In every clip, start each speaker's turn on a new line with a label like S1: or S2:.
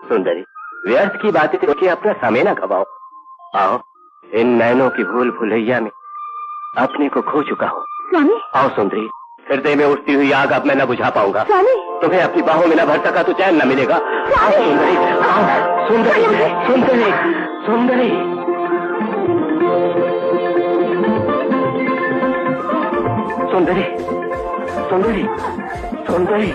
S1: सुंदरी, व्यर्थ की बातें करके अपना समय न गवाओ। आओ, इन नैनों की भूल भुलैया में अपने को खो चुका हो।
S2: स्वामी,
S1: आओ सुंदरी, हृदय में उठती हुई आग अब मैं न बुझा पाऊंगा।
S2: स्वामी,
S1: तुम्हें अपनी बाहों में न भर सका तो चैन न मिलेगा। आओ सुंदरी, आओ सुंदरी, सुंदरी, सुंदरी। सुंदरी, सुंदरी, सुंदरी।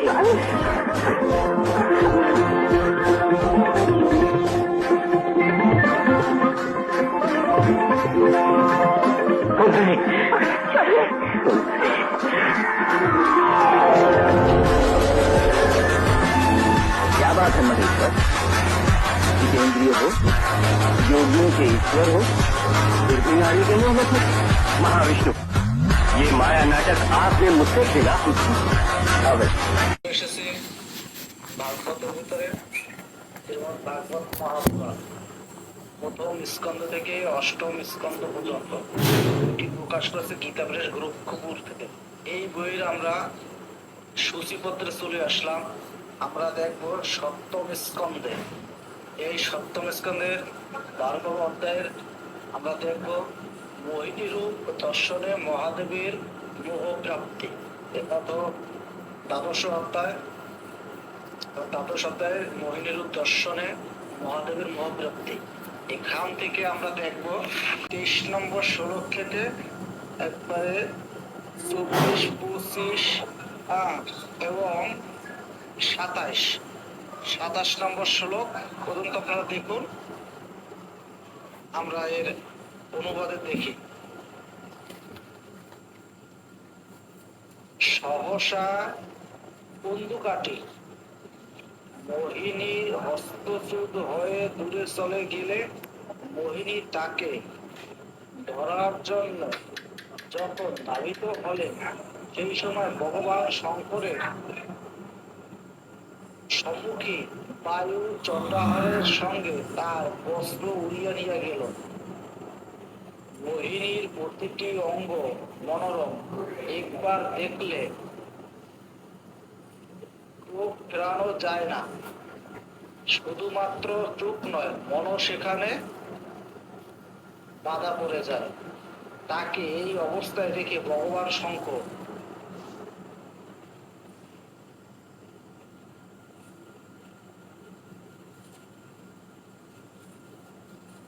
S1: सुंदरी, क्या बात है महेश्वर, जितेंद्रिय हो, योगियों के ईश्वर हो, फिर भी नारी के मुंह में महाविष्णु, ये माया नाटक आपने मुझसे खेला।
S3: ভাগবতের ভিতরে ভাগবত মহাপুরাণ প্রথম স্কন্ধ থেকে অষ্টম স্কন্ধ পর্যন্ত এটি প্রকাশ করেছে গীতা প্রেস গোরক্ষপুর থেকে। এই বইয়ের আমরা সূচিপত্রে চলে আসলাম। আমরা দেখব সপ্তম স্কন্ধে। এই সপ্তম স্কন্ধের 12 অধ্যায়ের আমরা দেখব মোহিনী রূপ দর্শনে মহাদেবের মোহপ্রাপ্তি। এটা তো দ্বাদশ অধ্যায়। দ্বাদশ অধ্যায়ের মোহিনী রূপ দর্শনে মহাদেবের মোহপ্রাপ্তি। এখান থেকে আমরা দেখব 23 নম্বর শ্লোক থেকে একবারে 24, 25 এবং 27 নম্বর শ্লোক পর্যন্ত আপনারা দেখুন। আমরা এর অনুবাদে দেখি। সহসা বন্দুকাটি মোহিনীর হস্তচ্যুত হয়ে দূরে চলে গেলে মোহিনী তাকে ধরার জন্য যখন ধাবিত হলেন, সেই সময় ভগবান শঙ্করের সম্মুখে বায়ু চন্দ্রাহরের সঙ্গে তার বস্ত্র উড়িয়া নিয়ে গেল। মোহিনীর প্রতিটি অঙ্গ মনোরম, একবার দেখলে চোখ ফেরানো যায় না। শুধুমাত্র চোখ নয়, মনও সেখানে বাধা পড়ে যায়। তাকে এই অবস্থায় দেখে ভগবান শঙ্কর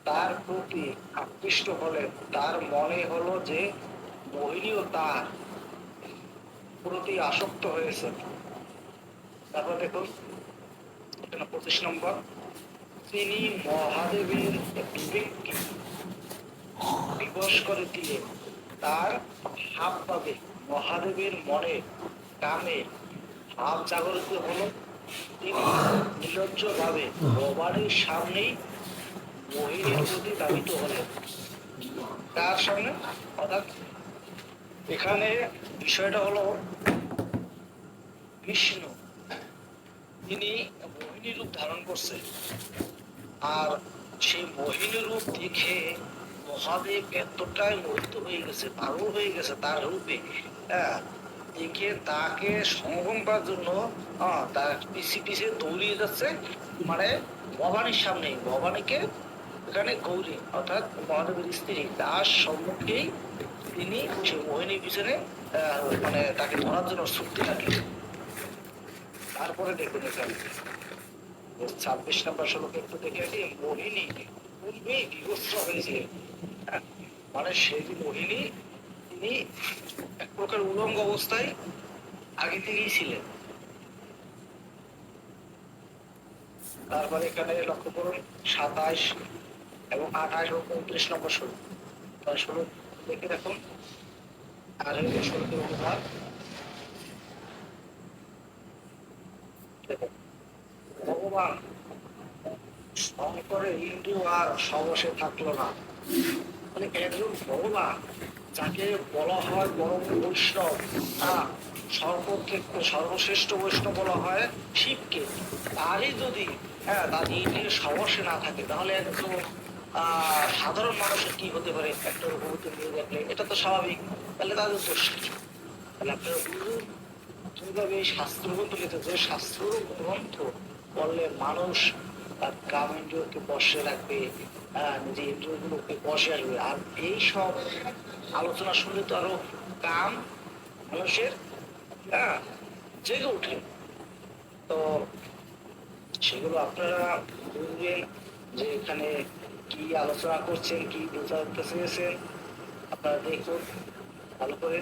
S3: তার প্রতি আকৃষ্ট হলেন। তার মনে হলো যে মোহিনীও তার প্রতি আসক্ত হয়েছে। তারপর দেখুন 25 নম্বর, তিনি মহাদেবের বিবেককে বিবশ করে দিয়ে তার ভাব পাবে। মহাদেবের মনে কামে ভাব জাগরিত হলো। তিনি নির্লজ্জ ভাবে ভগবানের সামনেই মোহিনীর প্রতি ধাবিত হলেন। তার সামনে, অর্থাৎ এখানে বিষয়টা হলো বিষ্ণু তিনি মোহিনী রূপ ধারণ করছে, আর সেই মোহিনী রূপ দেখে মহাদেব এতটাই মোহিত হয়ে গেছে, পাগল হয়ে গেছে তার রূপে। দেখে তাকে সঙ্গম করার জন্য তার পিছিয়ে দৌড়িয়ে যাচ্ছে, মানে ভবানীর সামনে। ভবানীকে এখানে গৌরী অর্থাৎ মহাদেবের স্ত্রী, তার সম্মুখেই তিনি সেই মোহিনীর পিছনে মানে তাকে ধরার জন্য ছুটতে থাকে। তারপরে দেখুন এখানে 26 নম্বর শ্লোকে একটু দেখে আসি। মোহিনী পূর্বেই বিভস্ত্র হয়েছে, মানে সেই মোহিনী তিনি এক প্রকার উলঙ্গ অবস্থায় আগে থেকেই ছিলেন। তারপরে এখানে লক্ষ্য করুন 27 এবং 28 এবং 29 নম্বর শ্লোক দেখে দেখুন। আর শ্লোকের অনুবাদ ভগবান শঙ্করের হিন্দু আর সবসে থাকলো না। মানে একজন ভগবান যাকে বলা হয় পরম বৈষ্ণব, সর্বশ্রেষ্ঠ বৈষ্ণব বলা হয় শিবকে, তারই যদি তার ইন্দ্রিয় সবসে না থাকে, তাহলে একজন সাধারণ মানুষের কি হতে পারে? একটা রূপবতী নিয়ে দেখলে এটা তো স্বাভাবিক, তাহলে তাদের দোষ কি? তাহলে আপনারা বুঝুন কিভাবে এই শাস্ত্র গ্রন্থ লিখেছে। যে শাস্ত্র গ্রন্থ পড়লে মানুষ তার কাম ইন্দ্রিয়কে বসে রাখবে, নিজের ইন্দ্রিয়গুলোকে বসে আসবে। আর এই সব আলোচনা শুনলে তো আরো কাম মানুষের জেগে উঠে। তো সেগুলো আপনারা বুঝবেন যে এখানে কি আলোচনা করছেন, কি বোঝাতে চেয়েছেন, আপনারা দেখুন ভালো করে।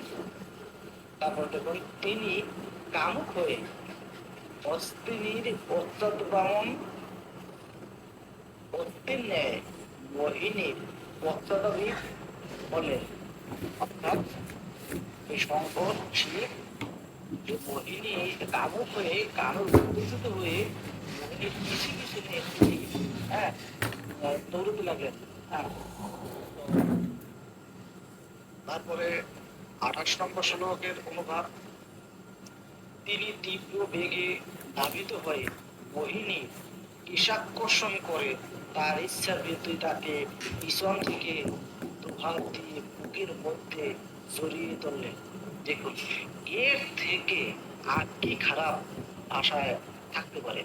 S3: তারপর দেখুন, তিনি কামুক হয়ে অস্তিনীর পশ্চাৎগমন অস্তির ন্যায় মোহিনীর পশ্চাৎবিদ হলেন। অর্থাৎ এই শঙ্কর শিব যে মোহিনী কামুক হয়ে কামুক উত্তেজিত হয়ে মোহিনীর কিছু কিছু নিয়ে হ্যাঁ দৌড়তে লাগলেন। হ্যাঁ, তারপরে 28 নম্বর শ্লোকের অনুবাদ, তিনি তীব্র বেগে ধাবিত হয়ে মোহিনী ঈশাকর্ষণ করে তার ইচ্ছার বিরুদ্ধে তাকে পিছন থেকে দুহাত দিয়ে বুকের মধ্যে জড়িয়ে ধরলেন। দেখুন, এর থেকে আর কি খারাপ আশায় থাকতে পারে?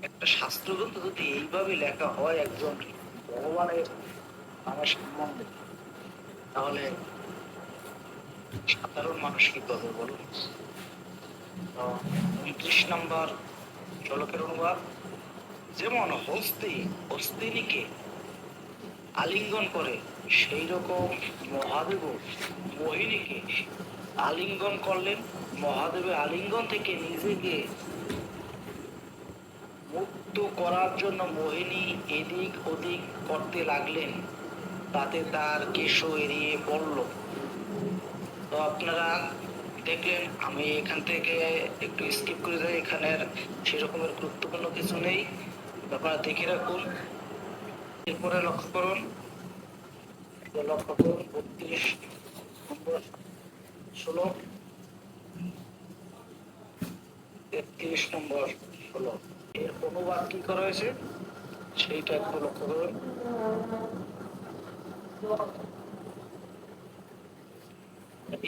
S3: একটা শাস্ত্রগ্রন্থ যদি এইভাবে লেখা হয় একজন ভগবানের নামের সম্বন্ধে, তাহলে সাধারণ মানুষ কি করবে বলুন? 29 নম্বর শ্লোকের অনুবাদ, যেমন হস্তিনীকে আলিঙ্গন করে সেই রকম মহাদেব মোহিনীকে আলিঙ্গন করলেন। মহাদেবের আলিঙ্গন থেকে নিজেকে মুক্ত করার জন্য মোহিনী এদিক ওদিক করতে লাগলেন, তাতে তার কেশ এড়িয়ে পড়ল। তো আপনারা দেখলেন, আমি এখান থেকে একটু স্কিপ করে যাই, এখানের সেরকমের গুরুত্বপূর্ণ কিছু নেই, আপনারা দেখে রাখুন। এরপরে লক্ষ্য করুন 32 নম্বর শ্লোক, 33 নম্বর শ্লোক, এর অনুবাদ কি করা হয়েছে সেইটা একটু লক্ষ্য করুন।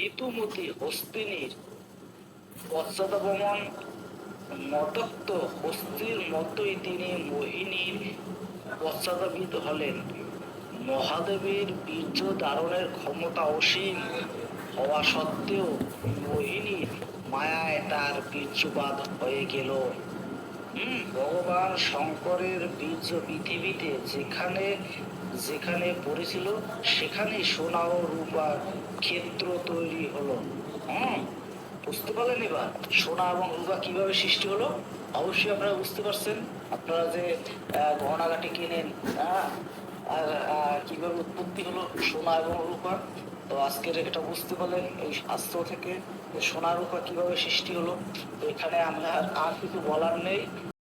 S3: ঋতুমতি হস্তিনীর পশ্চাদগমন মতত্ব হস্তির মতোই তিনি মোহিনীর পশ্চাদবিদ হলেন। মহাদেবের বীর্য ধারণের ক্ষমতা অসীম হওয়া সত্ত্বেও মোহিনীর মায়ায় তার বীর্যপাত হয়ে গেল। ভগবান শঙ্করের বীর্য পৃথিবীতে যেখানে যেখানে পড়েছিল সেখানে সোনা ও রূপা ক্ষেত্র তৈরি হলো। বুঝতে পারলেন এবার সোনা এবং রূপা কিভাবে সৃষ্টি হলো? অবশ্যই আপনারা বুঝতে পারছেন। আপনারা যে গহনাগাটি কেনেন, কিভাবে উৎপত্তি হলো সোনা এবং রূপা, তো আজকের এটা বুঝতে পারলেন এই শাস্ত্র থেকে সোনা রূপা কিভাবে সৃষ্টি হলো। তো এখানে আমরা আর কিছু বলার নেই।